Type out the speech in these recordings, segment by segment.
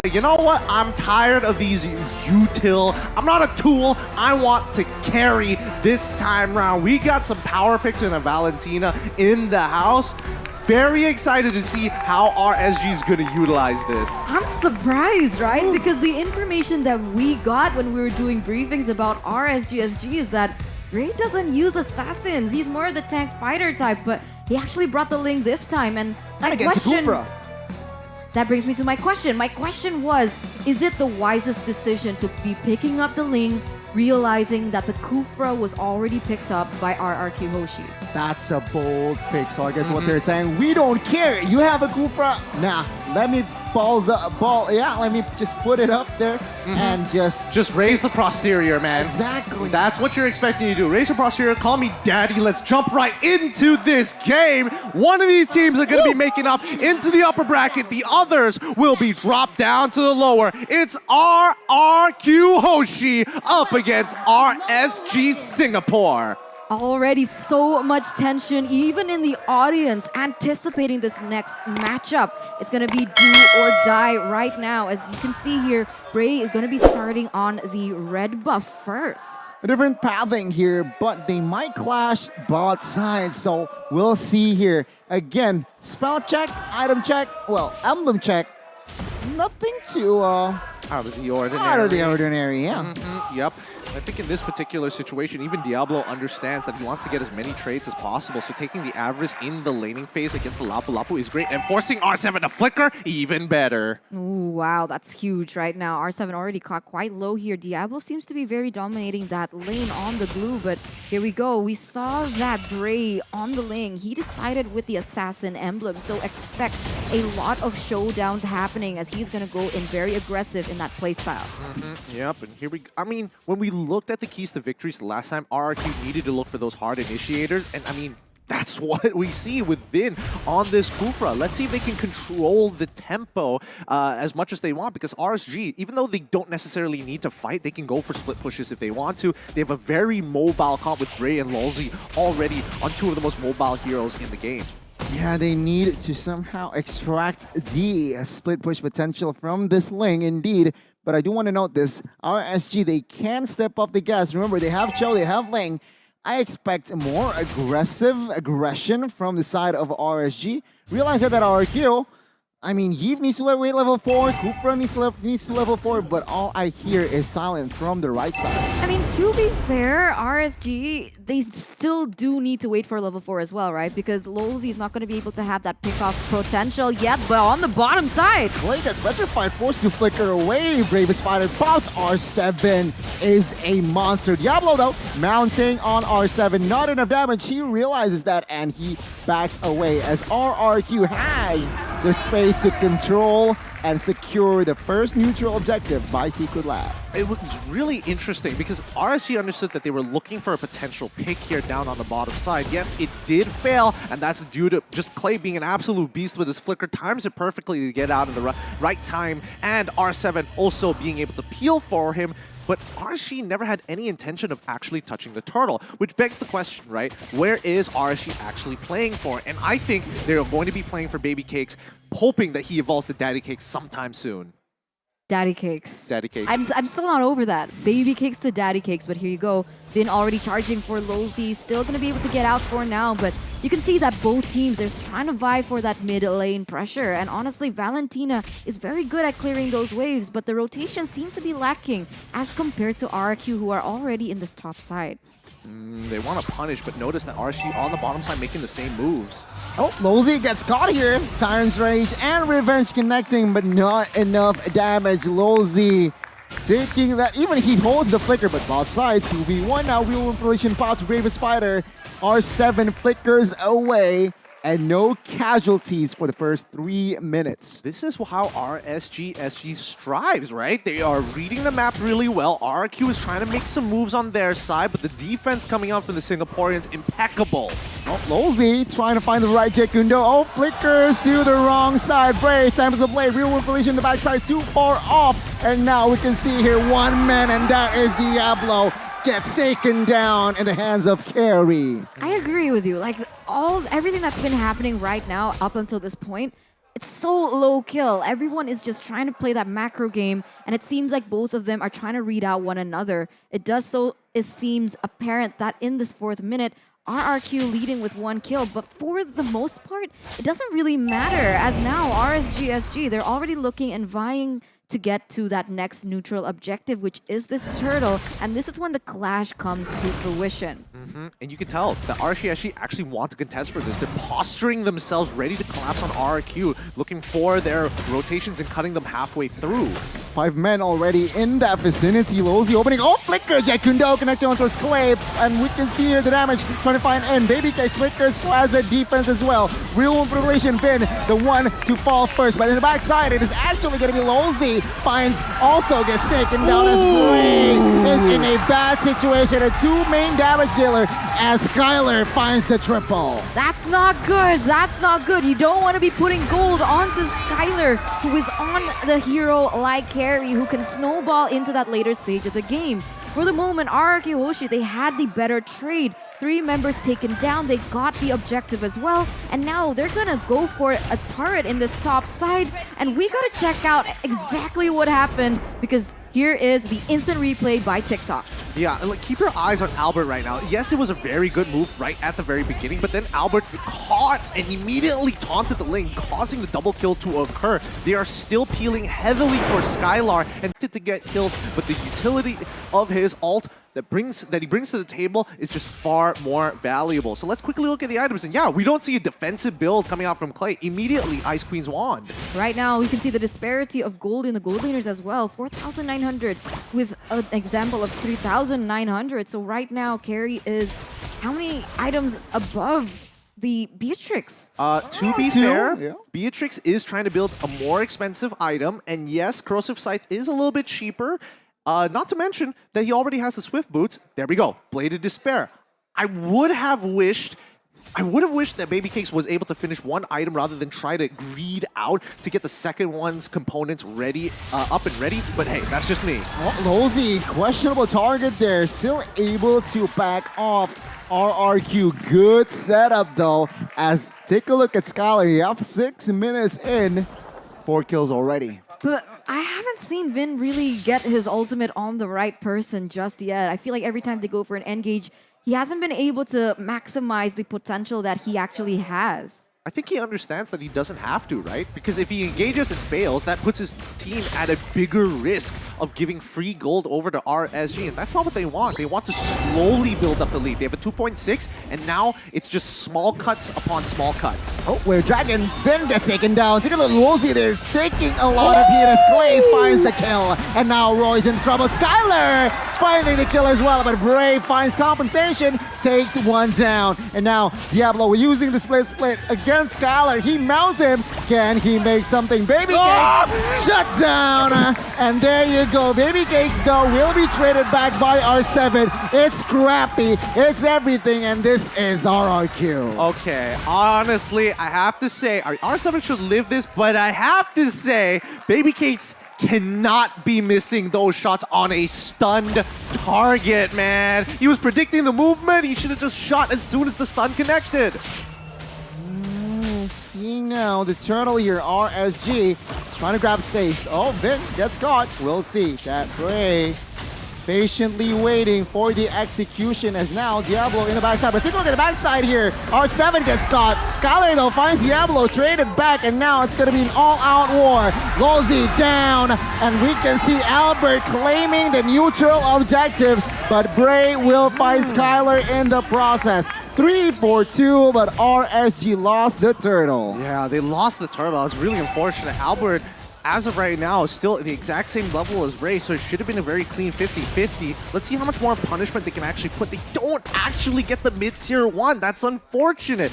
You know what? I'm tired of these util. I'm not a tool. I want to carry this time round. We got some power picks and a Valentina in the house. Very excited to see how RSG is going to utilize this. I'm surprised, right? Because the information that we got when we were doing briefings about RSG SG is that Ray doesn't use assassins. He's more the tank fighter type, but he actually brought the Ling this time. And that question, that brings me to my question. My question was, is it the wisest decision to be picking up the Ling, realizing that the Kufra was already picked up by RRQ Hoshi? That's a bold pick. So I guess what they're saying, we don't care. You have a Kufra. Nah, let me let me just put it up there and just raise the posterior, man. Exactly. That's what you're expecting to do. Raise the posterior, call me daddy. Let's jump right into this game. One of these teams are going to be making up into the upper bracket. The others will be dropped down to the lower. It's RRQ Hoshi up against RSG Singapore. Already so much tension, even in the audience, anticipating this next matchup. It's going to be do or die right now. As you can see here, Bray is going to be starting on the red buff first. A different pathing here, but they might clash both sides. So we'll see here. Again, spell check, item check, well, emblem check. Nothing too out of the ordinary. Out of the ordinary, yeah. Yep. I think in this particular situation, even Diablo understands that he wants to get as many trades as possible. So taking the Avarice in the laning phase against the Lapu Lapu is great. And forcing R7 to flicker, even better. Ooh, wow, that's huge right now. R7 already caught quite low here. Diablo seems to be very dominating that lane on the glue. But here we go. We saw that Bray on the lane. He decided with the Assassin emblem. So expect a lot of showdowns happening as he's going to go in very aggressive in that playstyle. Yep, and here we go. I mean, when we looked at the keys to victories the last time, RRQ needed to look for those hard initiators, and I mean, that's what we see with Vin on this Kufra. Let's see if they can control the tempo as much as they want, because RSG, even though they don't necessarily need to fight, they can go for split pushes if they want to. They have a very mobile comp with Bray and Lolzy already on two of the most mobile heroes in the game. Yeah, they need to somehow extract the split push potential from this Ling, indeed. But I do want to note this, RSG, they can step up the gas. Remember, they have Cho, they have Ling. I expect more aggression from the side of RSG. Realize that RRQ, I mean, Yves needs to wait level 4, Kufra needs to level 4, but all I hear is silent from the right side. I mean, to be fair, RSG, they still do need to wait for level 4 as well, right? Because Lolzy is not going to be able to have that pick-off potential yet, but on the bottom side. Blade that's petrified, forced to flicker away. Bravest Fighter bounce. R7 is a monster. Diablo, though, mounting on R7. Not enough damage. He realizes that, and he backs away as RRQ has the space to control and secure the first neutral objective by Secret Lab. It was really interesting because RSG understood that they were looking for a potential pick here down on the bottom side. Yes, it did fail, and that's due to just Clay being an absolute beast with his flicker. Times it perfectly to get out in the right time, and R7 also being able to peel for him. But RSG never had any intention of actually touching the turtle, which begs the question, right? Where is RSG actually playing for? And I think they're going to be playing for Baby Cakes, hoping that he evolves to Daddy Cakes sometime soon. Daddy Cakes. Daddy Cakes. I'm still not over that. Baby Cakes to Daddy Cakes, but here you go. Vin already charging for Lolzy. Still going to be able to get out for now, but you can see that both teams, they're trying to vie for that mid lane pressure. And honestly, Valentina is very good at clearing those waves, but the rotation seems to be lacking as compared to RRQ, who are already in this top side. They want to punish, but notice that RSG on the bottom side making the same moves. Oh, Lolzy gets caught here. Tyrant's Rage and Revenge connecting, but not enough damage. Lolzy taking that, even he holds the flicker, but both sides, 2v1 now. Real Inflation pops Bravest Fighter. R7 flickers away, and no casualties for the first 3 minutes. This is how RSG SG strives, right? They are reading the map really well. RRQ is trying to make some moves on their side, but the defense coming out from the Singaporeans, impeccable. Oh, Lolzy trying to find the right Jekundo. Oh, flickers to the wrong side. Bray, times the blade. Real Inflation in the backside, too far off. And now we can see here one man, and that is Diablo. Gets taken down in the hands of Carry. I agree with you. Like everything that's been happening right now up until this point, it's so low kill. Everyone is just trying to play that macro game, and it seems like both of them are trying to read out one another. It seems apparent that in this 4th minute, RRQ leading with 1 kill, but for the most part, it doesn't really matter, as now RSG SG, they're already looking and vying to get to that next neutral objective, which is this turtle, and this is when the clash comes to fruition. And you can tell that RSG actually want to contest for this. They're posturing themselves ready to collapse on RRQ, looking for their rotations and cutting them halfway through. 5 men already in that vicinity. Lozy opening. Oh, flicker! Jakundo connecting onto his clay. And we can see here the damage trying to find in. Baby Case flickers as a defense as well. Real Revelation been the one to fall first. But in the backside, it is actually going to be Lozy. Finds also gets taken down as Bray is in a bad situation. A 2 main damage dealer as Skylar finds the triple. That's not good. That's not good. You don't want to be putting gold onto Skylar, who is on the hero like carry, who can snowball into that later stage of the game. For the moment, RRQ Hoshi, they had the better trade. 3 members taken down, they got the objective as well, and now they're gonna go for a turret in this top side, and we gotta check out exactly what happened, because here is the instant replay by TikTok. Yeah, and like, keep your eyes on Albert right now. Yes, it was a very good move right at the very beginning, but then Albert caught and immediately taunted the lane, causing the double kill to occur. They are still peeling heavily for Skylar and to get kills, but the utility of his ult that he brings to the table is just far more valuable. So let's quickly look at the items, and yeah, we don't see a defensive build coming out from Clay. Immediately, Ice Queen's Wand. Right now, we can see the disparity of gold in the gold laners as well. 4,900 with an example of 3,900. So right now, Carry is how many items above the Beatrix? To be fair, Beatrix is trying to build a more expensive item, and yes, Corrosive Scythe is a little bit cheaper. Not to mention that he already has the Swift Boots. There we go, Bladed Despair. I would have wished that Baby Cakes was able to finish one item rather than try to greed out to get the second one's components ready, up and ready. But hey, that's just me. Oh, Lozy, questionable target there. Still able to back off RRQ. Good setup though. As take a look at Skylar. You have 6 minutes in, 4 kills already. But I haven't seen Vin really get his ultimate on the right person just yet. I feel like every time they go for an engage, he hasn't been able to maximize the potential that he actually has. I think he understands that he doesn't have to, right? Because if he engages and fails, that puts his team at a bigger risk of giving free gold over to RSG, and that's not what they want. They want to slowly build up the lead. They have a 2.6, and now it's just small cuts upon small cuts. Oh, where Dragon then gets taken down. Take a look, Lozy there, taking a lot of heat as Clay finds the kill. And now Roy's in trouble. Skylar finding the kill as well, but Brave finds compensation, takes one down. And now Diablo using the split against Skylar. He mounts him. Can he make something? Baby Cakes shut down. And there you go. Baby Cakes, though, will be traded back by R7. It's scrappy. It's everything. And this is RRQ. Okay, honestly, I have to say, R7 should live this, but I have to say, Baby Cakes cannot be missing those shots on a stunned target, man. He was predicting the movement. He should have just shot as soon as the stun connected. Seeing now the turtle here, RSG, trying to grab space. Oh, Vin gets caught. We'll see. That Bray patiently waiting for the execution as now Diablo in the backside. But take a look at the backside here. R7 gets caught. Skylar though finds Diablo, traded back, and now it's going to be an all-out war. Lozy down, and we can see Albert claiming the neutral objective, but Bray will find Skylar in the process. 3-4-2, but RSG lost the turtle. Yeah, they lost the turtle. It's really unfortunate. Albert, as of right now, is still at the exact same level as Ray, so it should have been a very clean 50-50. Let's see how much more punishment they can actually put. They don't actually get the mid-tier 1. That's unfortunate.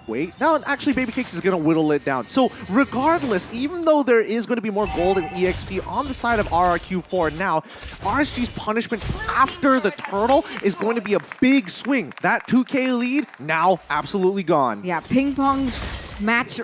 Wait, now actually Baby Cakes is going to whittle it down. So regardless, even though there is going to be more gold and EXP on the side of RRQ4 now, RSG's punishment after the turtle is going to be a big swing. That 2K lead now absolutely gone. Yeah, ping pong match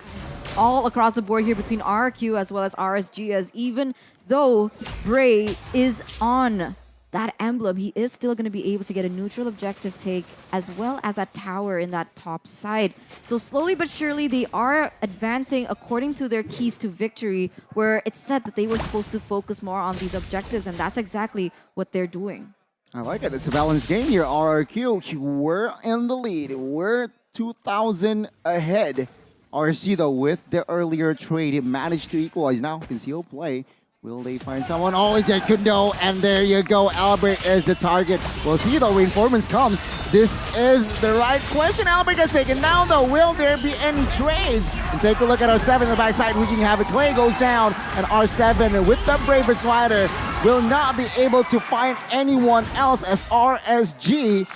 all across the board here between RRQ as well as RSG, as even though Bray is on that emblem, he is still going to be able to get a neutral objective take as well as a tower in that top side. So slowly but surely, they are advancing according to their keys to victory, where it's said that they were supposed to focus more on these objectives, and that's exactly what they're doing. I like it. It's a balanced game here. RRQ, we're in the lead. We're 2,000 ahead. RSG, though, with the earlier trade, managed to equalize. Now, conceal play. Will they find someone? Oh, they could know. And there you go. Albert is the target. We'll see, though. Reinforcements comes. This is the right question. Albert gets taken down, though. Will there be any trades? And take a look at R7 in the backside. We can have it. Clay goes down. And R7 with the bravest rider will not be able to find anyone else as RSG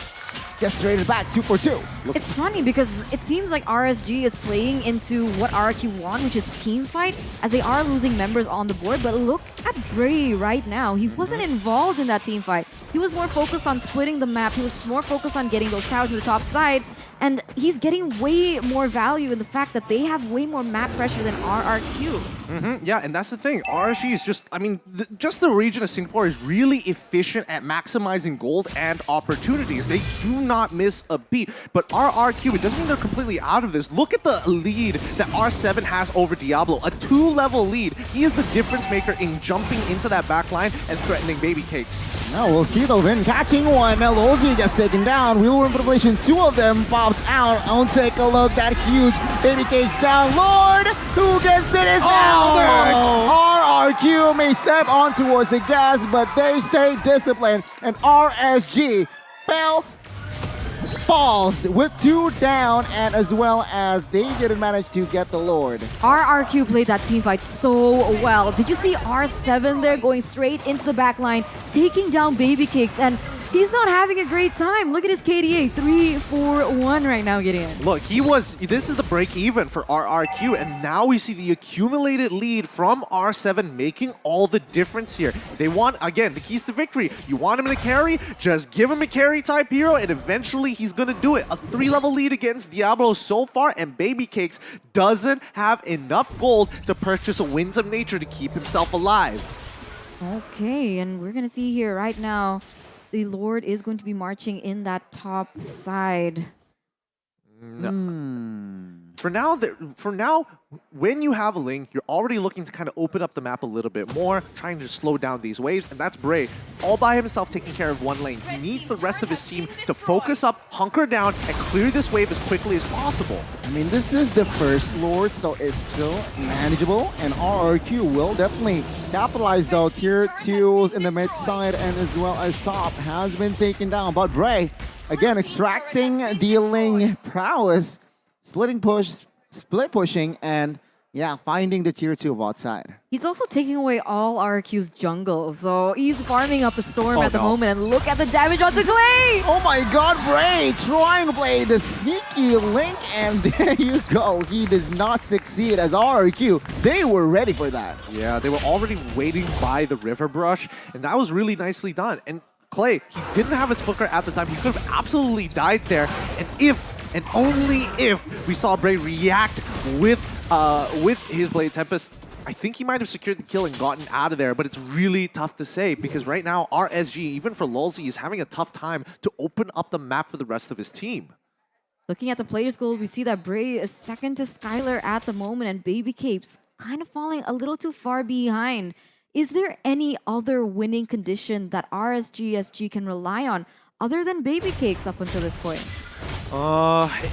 gets traded back 2 for 2. It's funny because it seems like RSG is playing into what RRQ want, which is team fight, as they are losing members on the board. But look at Bray right now. He wasn't involved in that team fight. He was more focused on splitting the map. He was more focused on getting those towers to the top side. And he's getting way more value in the fact that they have way more map pressure than RRQ. Yeah, and that's the thing. RSG is just, I mean, just the region of Singapore is really efficient at maximizing gold and opportunities. They do not miss a beat. But RRQ, it doesn't mean they're completely out of this. Look at the lead that R7 has over Diablo. A 2-level lead. He is the difference maker in jumping into that back line and threatening baby cakes. Now we'll see though, Vin catching one. Lozi gets taken down. Wheel manipulation, 2 of them pops out. I'll take a look. That huge baby cakes down. Lord, who gets it is Albert. RRQ may step on towards the gas, but they stay disciplined. And RSG falls with 2 down, and as well as they didn't manage to get the Lord. RRQ played that team fight so well. Did you see R7 there going straight into the back line, taking down baby cakes, and he's not having a great time. Look at his KDA, 3-4-1 right now, Gideon. Look, this is the break even for RRQ, and now we see the accumulated lead from R7 making all the difference here. They want, again, the keys to victory. You want him to carry? Just give him a carry type hero, and eventually he's gonna do it. A 3-level lead against Diablo so far, and Baby Cakes doesn't have enough gold to purchase a Winds of Nature to keep himself alive. Okay, and we're gonna see here right now, the Lord is going to be marching in that top side. For now, when you have a Link, you're already looking to kind of open up the map a little bit more, trying to slow down these waves, and that's Bray, all by himself taking care of one lane. He needs the rest of his team to focus up, hunker down, and clear this wave as quickly as possible. I mean, this is the first Lord, so it's still manageable, and RRQ will definitely capitalize though. Tier 2s in the mid side and as well as top has been taken down, but Bray, again, extracting dealing prowess, splitting push, split pushing, and yeah, finding the tier 2 outside. He's also taking away all RQ's jungle, so he's farming up a storm at the moment, and look at the damage onto Clay! Oh my god, Bray trying to play the sneaky Link, and there you go. He does not succeed as RRQ. They were ready for that. Yeah, they were already waiting by the river brush, and that was really nicely done. And Clay, he didn't have his flicker at the time. He could have absolutely died there, and if and only if we saw Bray react with his Blade Tempest, I think he might have secured the kill and gotten out of there, but it's really tough to say because right now RSG, even for Lulzy, is having a tough time to open up the map for the rest of his team. Looking at the players' goal, we see that Bray is second to Skylar at the moment, and Baby Capes kind of falling a little too far behind. Is there any other winning condition that RSG SG can rely on other than Baby Cakes up until this point?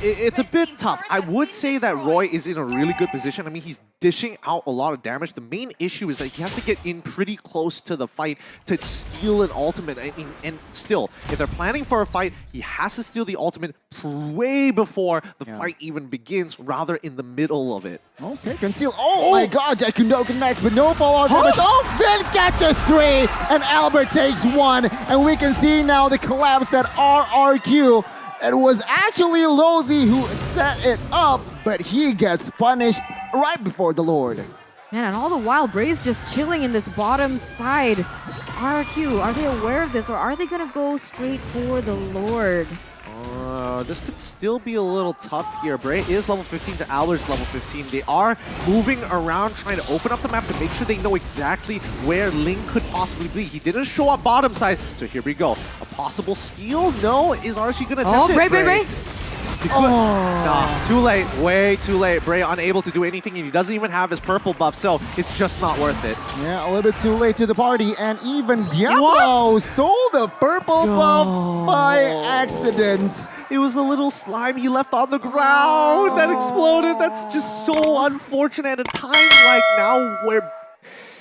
It's a bit tough. I would say that Roy is in a really good position. I mean, he's dishing out a lot of damage. The main issue is that he has to get in pretty close to the fight to steal an ultimate. I mean, and still, if they're planning for a fight, he has to steal the ultimate way before the fight even begins, rather in the middle of it. Okay, conceal. Oh my god, Jack Kundo connects, but no follow-up damage. Oh, then catches 3, and Albert takes 1, and we can see now the collapse that RRQ. It was actually Lozi who set it up, but he gets punished right before the Lord. Man, and all the while, Bray's just chilling in this bottom side. RRQ, are they aware of this, or are they going to go straight for the Lord? this could still be a little tough here. Bray is level 15 to Owler's level 15. They are moving around trying to open up the map to make sure they know exactly where Ling could possibly be. He didn't show up bottom side, so here we go. A possible steal? No, is RSG gonna attempt it? Bray. Nah, too late, way too late. Bray unable to do anything, and he doesn't even have his purple buff, so it's just not worth it. Yeah, a little bit too late to the party, and even Diablo stole the purple buff by accident. It was the little slime he left on the ground that exploded. That's just so unfortunate at a time like now where,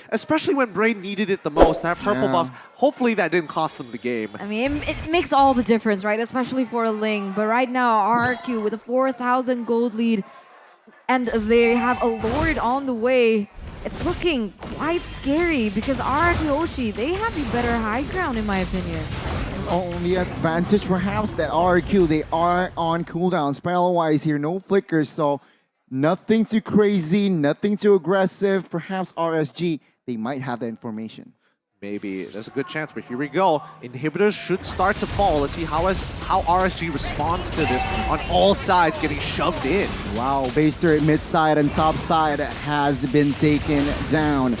especially when Bray needed it the most, that purple buff, hopefully that didn't cost him the game. I mean, it makes all the difference, right? Especially for Ling. But right now, RRQ with a 4,000 gold lead, and they have a Lord on the way. It's looking quite scary because RRQ Hoshi, they have the better high ground in my opinion. Only advantage perhaps that RRQ, they are on cooldown. Spell-wise here, no flickers, so nothing too crazy, nothing too aggressive. Perhaps RSG, they might have the information. Maybe. There's a good chance, but here we go. Inhibitors should start to fall. Let's see how RSG responds to this on all sides, getting shoved in. Wow, base turret mid side and top side has been taken down.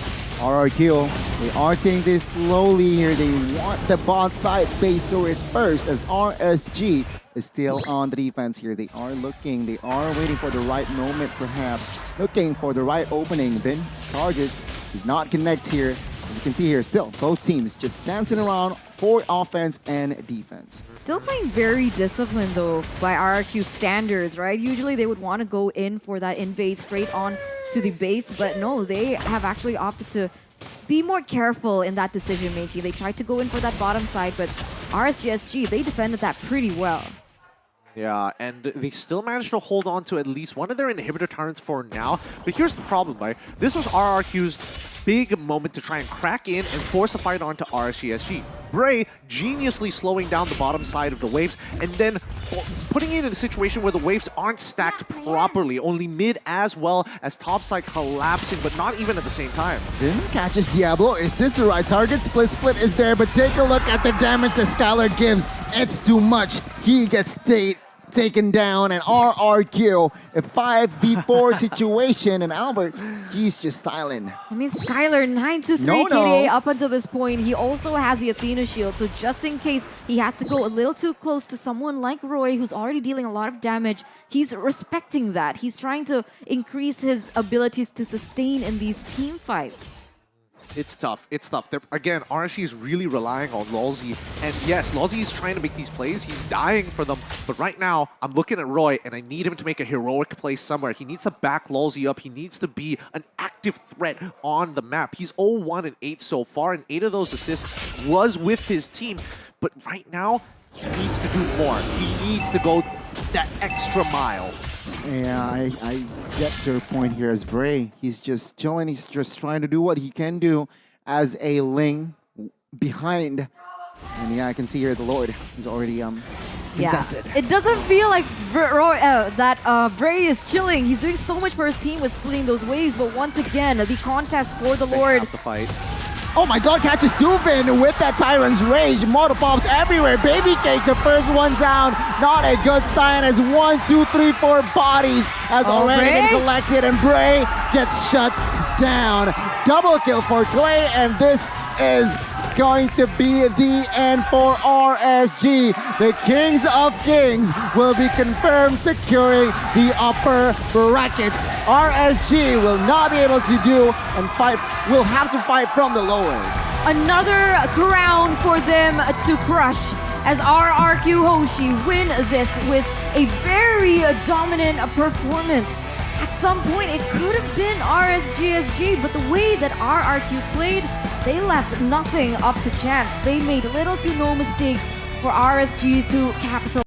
RRQ, they are taking this slowly here. They want the bot side base turret first as RSG is still on the defense here. They are looking, they are waiting for the right moment perhaps. Looking for the right opening. Then charges, does not connect here. As you can see here, still both teams just dancing around for offense and defense. Still playing very disciplined though by RRQ standards, right? Usually they would want to go in for that invade straight on to the base, but no, they have actually opted to be more careful in that decision making. They tried to go in for that bottom side, but RSG SG, they defended that pretty well. Yeah, and they still managed to hold on to at least one of their inhibitor turrets for now. But here's the problem, right? This was RRQ's big moment to try and crack in and force a fight onto RSG SG. Bray geniusly slowing down the bottom side of the waves and then putting it in a situation where the waves aren't stacked properly, only mid as well as top side collapsing, but not even at the same time. Then catches Diablo. Is this the right target? Split is there, but take a look at the damage that Skylar gives. It's too much. He gets taken down, and RRQ, a 5v4 situation, and Albert, he's just silent. I mean, Skylar, 9-3 KDA up until this point. He also has the Athena shield, so just in case he has to go a little too close to someone like Roy, who's already dealing a lot of damage, he's respecting that. He's trying to increase his abilities to sustain in these team fights. It's tough. It's tough. Again, RSG is really relying on Lolzy. And yes, Lolzy is trying to make these plays. He's dying for them. But right now, I'm looking at Roy, and I need him to make a heroic play somewhere. He needs to back Lolzy up. He needs to be an active threat on the map. He's 0-1 and 8 so far, and 8 of those assists was with his team. But right now, he needs to do more. He needs to go that extra mile. Yeah, I get your point here as Bray. He's just chilling. He's just trying to do what he can do as a Ling behind. And yeah, I can see here the Lord is already contested. Yeah. It doesn't feel like Bray is chilling. He's doing so much for his team with splitting those waves. But once again, the contest for the Lord. Have to fight. Oh my god, catches Suvin with that Tyrant's Rage. Mortal Pops everywhere. Baby Cake, the first one down. Not a good sign as 1, 2, 3, 4 bodies has already been collected, and Bray gets shut down. Double kill for Clay, and this is going to be the end for RSG. The Kings of Kings will be confirmed securing the upper brackets. RSG will not be able to do and fight, will have to fight from the lowers. Another crown for them to crush as RRQ Hoshi win this with a very dominant performance. At some point, it could have been RSG SG, but the way that RRQ played, they left nothing up to chance. They made little to no mistakes for RSG to capitalize.